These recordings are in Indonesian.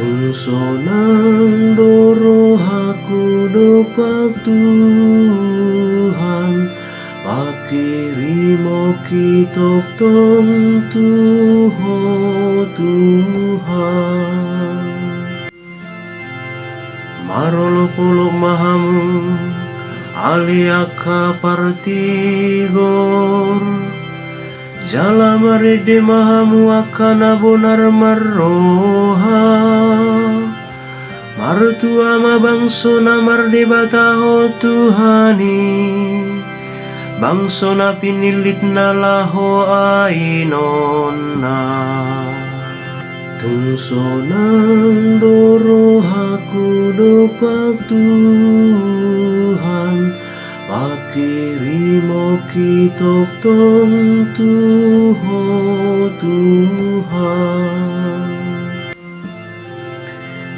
Tungsonan doro aku dopak Tuhan, pakirimo kitok tong Tuho Tuhan. Marolo polok mahamu aliaka partigor, jala marede mahamu akana bonar marroha, martua ma bangsona marde bataho Tuhani, bangsona pinilit na laho ainona. Tungsonan doro aku dopak Tuhan, pakirimo kitok tong Tuho Tuhan.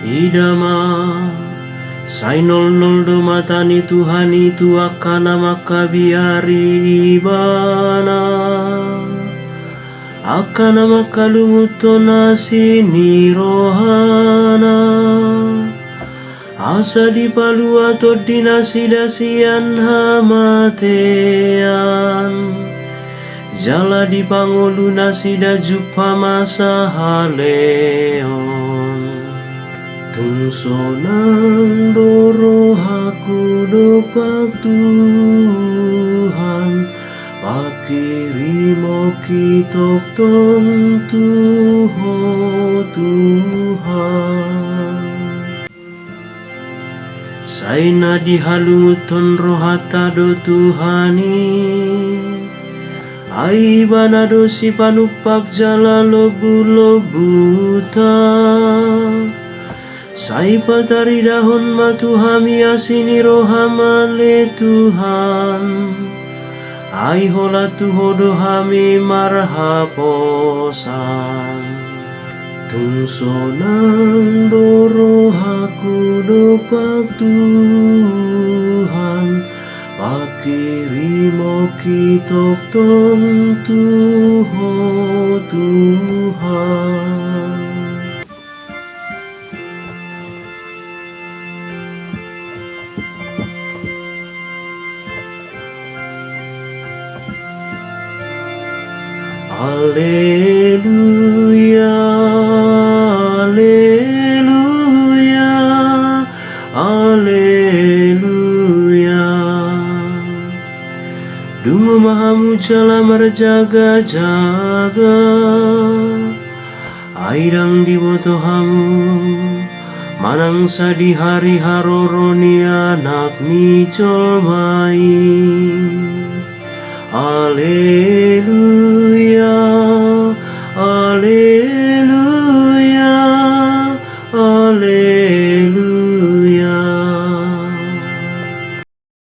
Idama sainol nol do matani Tuhan itu akan makabiari ibana, akan makalumuton sini rohana, asa di palu atau dinasi-dasian hamatean, jala di pangulu nasida jupa masa haleon. Tungsonan doro aku dopak Tuhan, pakirimo kitok tong Tuho Tuhan. Saina dihalunguton rohata do Tuhani, aibana do si panupak jala lobu-lobuta, sai patari dahon matuhami asini rohamale Tuhan, ai hola Tuho dohami marhaposan. Tungsonan doro aku dopak Tuhan, pakirimo kitok tong Tuho Tuhan. Alleluia, alleluia, alleluia. Dungo mahamu jala marjaga-jaga, airang di botohamu, manangsa di hari haroroni anak ni colmai. Alleluia,